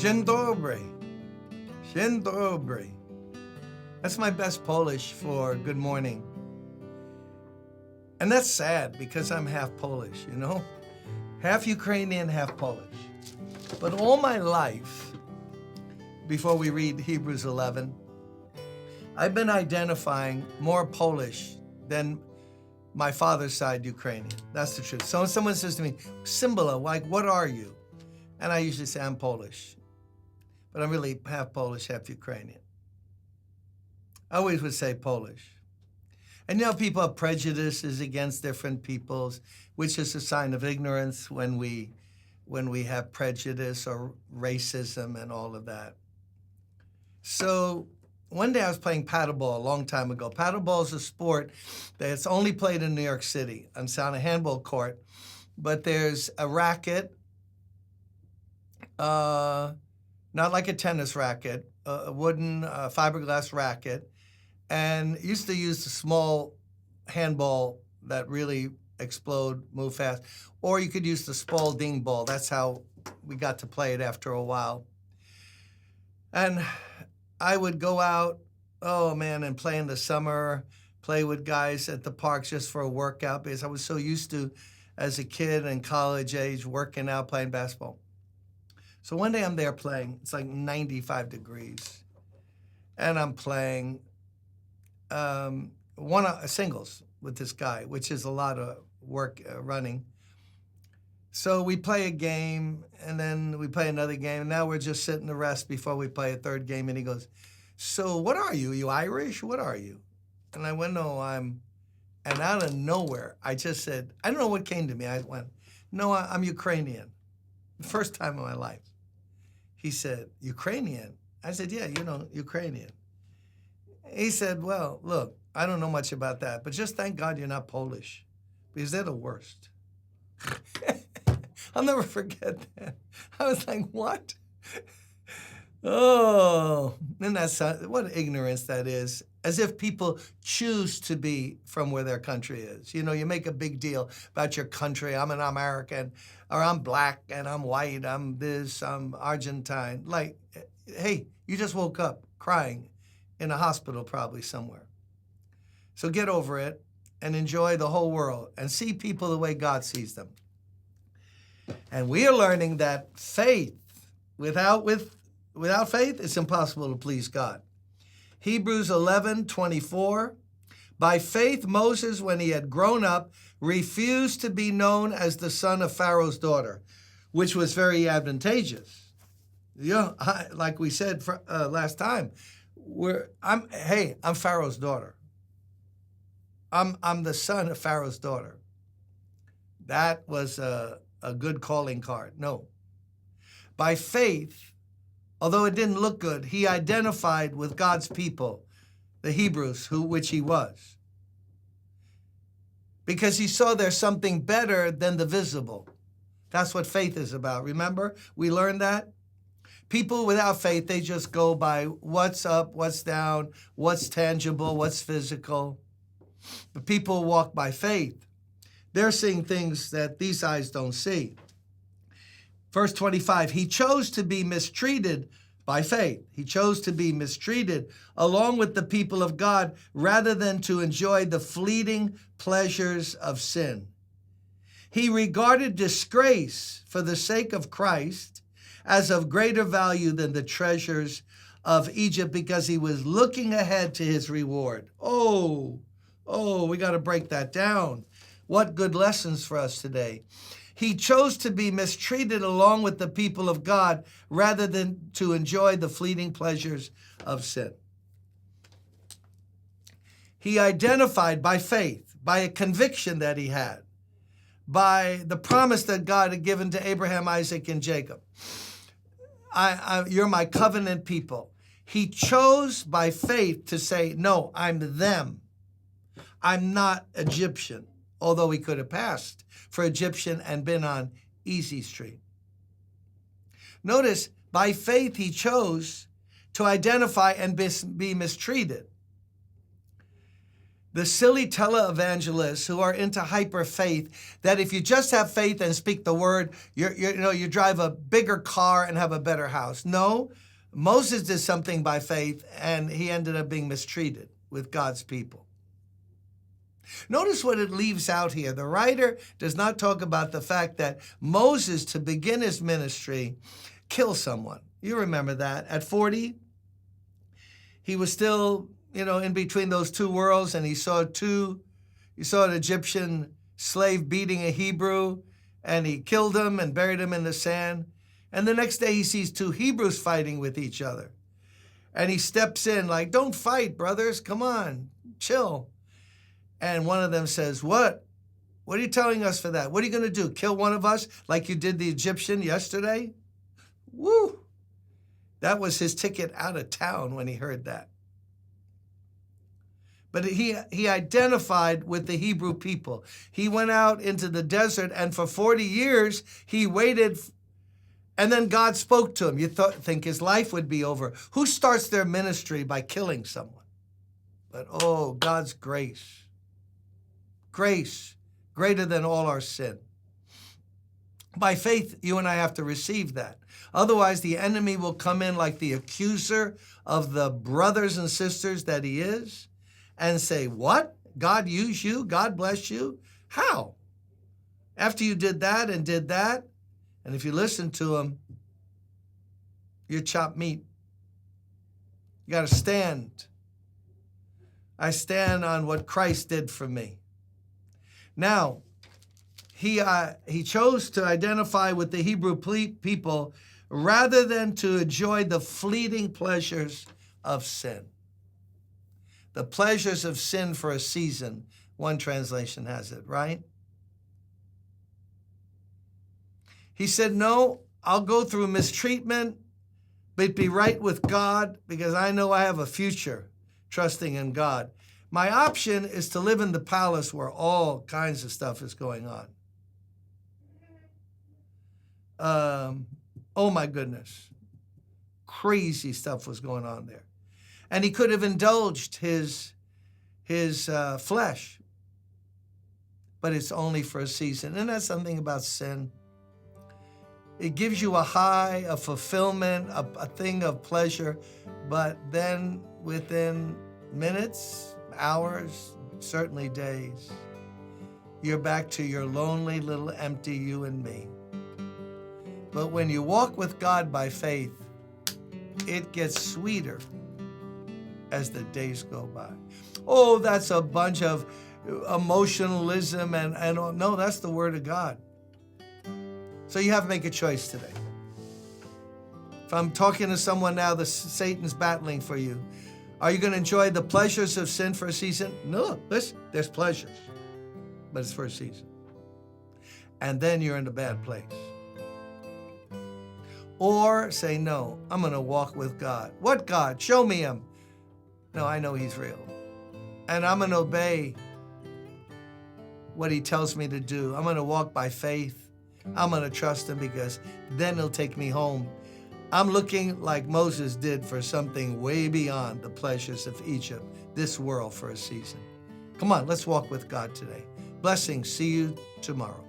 Dzień dobry. Dzień dobry. That's my best Polish for good morning. And that's sad because I'm half Polish, you know? Half Ukrainian, half Polish. But all my life, before we read Hebrews 11, I've been identifying more Polish than my father's side Ukrainian. That's the truth. So when someone says to me, Cymbala, like, what are you? And I usually say, I'm Polish. But I'm really half Polish, half Ukrainian. I always would say Polish. And you know, people have prejudices against different peoples, which is a sign of ignorance when we have prejudice or racism and all of that. So one day I was playing paddleball a long time ago. Paddleball is a sport that's only played in New York City. It's on a handball court, but there's a racket, not like a tennis racket, a wooden fiberglass racket, and used to use the small handball that really explode, move fast, or you could use the Spalding ball. That's how we got to play it after a while. And I would go out, oh man, and play in the summer, play with guys at the parks just for a workout because I was so used to, as a kid and college age, working out, playing basketball. So one day I'm there playing, it's like 95 degrees, and I'm playing singles with this guy, which is a lot of work running. So we play a game, and then we play another game, and now we're just sitting to rest before we play a third game, and he goes, so what are you? Are you Irish? What are you? And I went, no, and out of nowhere, I just said, I don't know what came to me. I went, no, I'm Ukrainian. The first time in my life. He said, Ukrainian? I said, yeah, Ukrainian. He said, well, look, I don't know much about that, but just thank God you're not Polish, because they're the worst. I'll never forget that. I was like, what? Oh, and that's what ignorance that is. As if people choose to be from where their country is. You know, you make a big deal about your country. I'm an American, or I'm black, and I'm white, I'm this, I'm Argentine. Like, hey, you just woke up crying in a hospital probably somewhere. So get over it and enjoy the whole world and see people the way God sees them. And we are learning that faith, without faith, it's impossible to please God. Hebrews 11:24, by faith Moses, when he had grown up, refused to be known as the son of Pharaoh's daughter, which was very advantageous. Yeah, like we said last time, I'm Pharaoh's daughter. I'm the son of Pharaoh's daughter. That was a good calling card. No. By faith, although it didn't look good, he identified with God's people, the Hebrews, which he was. Because he saw there's something better than the visible. That's what faith is about. Remember, we learned that? People without faith, they just go by what's up, what's down, what's tangible, what's physical. But people walk by faith. They're seeing things that these eyes don't see. Verse 25, he chose to be mistreated by faith. He chose to be mistreated along with the people of God rather than to enjoy the fleeting pleasures of sin. He regarded disgrace for the sake of Christ as of greater value than the treasures of Egypt because he was looking ahead to his reward. Oh, we got to break that down. What good lessons for us today. He chose to be mistreated along with the people of God rather than to enjoy the fleeting pleasures of sin. He identified by faith, by a conviction that he had, by the promise that God had given to Abraham, Isaac, and Jacob. You're my covenant people. He chose by faith to say, no, I'm them. I'm not Egyptian, although he could have passed for Egyptian and been on Easy Street. Notice, by faith, he chose to identify and be mistreated. The silly televangelists who are into hyper faith, that if you just have faith and speak the word, you drive a bigger car and have a better house. No, Moses did something by faith, and he ended up being mistreated with God's people. Notice what it leaves out here. The writer does not talk about the fact that Moses, to begin his ministry, killed someone. You remember that. At 40, he was still, in between those two worlds, and he saw an Egyptian slave beating a Hebrew, and he killed him and buried him in the sand. And the next day he sees two Hebrews fighting with each other. And he steps in like, don't fight, brothers. Come on, chill. And one of them says, what? What are you telling us for that? What are you going to do? Kill one of us like you did the Egyptian yesterday? Woo! That was his ticket out of town when he heard that. But he identified with the Hebrew people. He went out into the desert, and for 40 years, he waited, and then God spoke to him. You think his life would be over. Who starts their ministry by killing someone? But, oh, God's grace. Grace, greater than all our sin. By faith, you and I have to receive that. Otherwise, the enemy will come in like the accuser of the brothers and sisters that he is and say, what? God used you? God bless you? How? After you did that and did that, and if you listen to him, you're chopped meat. You got to stand. I stand on what Christ did for me. Now, he chose to identify with the Hebrew people rather than to enjoy the fleeting pleasures of sin. The pleasures of sin for a season, one translation has it, right? He said, no, I'll go through mistreatment, but be right with God because I know I have a future trusting in God. My option is to live in the palace where all kinds of stuff is going on. Oh my goodness. Crazy stuff was going on there. And he could have indulged his flesh, but it's only for a season. Isn't that something about sin? It gives you a high, a fulfillment, a thing of pleasure, but then within minutes, hours, certainly days, you're back to your lonely little empty you and me. But when you walk with God by faith, it gets sweeter as the days go by. Oh, that's a bunch of emotionalism and no, that's the word of God. So you have to make a choice today. If I'm talking to someone now, Satan's battling for you. Are you going to enjoy the pleasures of sin for a season? No, listen, there's pleasures, but it's for a season. And then you're in a bad place. Or say, no, I'm going to walk with God. What God? Show me him. No, I know he's real. And I'm going to obey what he tells me to do. I'm going to walk by faith. I'm going to trust him because then he'll take me home. I'm looking like Moses did for something way beyond the pleasures of Egypt, this world for a season. Come on, let's walk with God today. Blessings. See you tomorrow.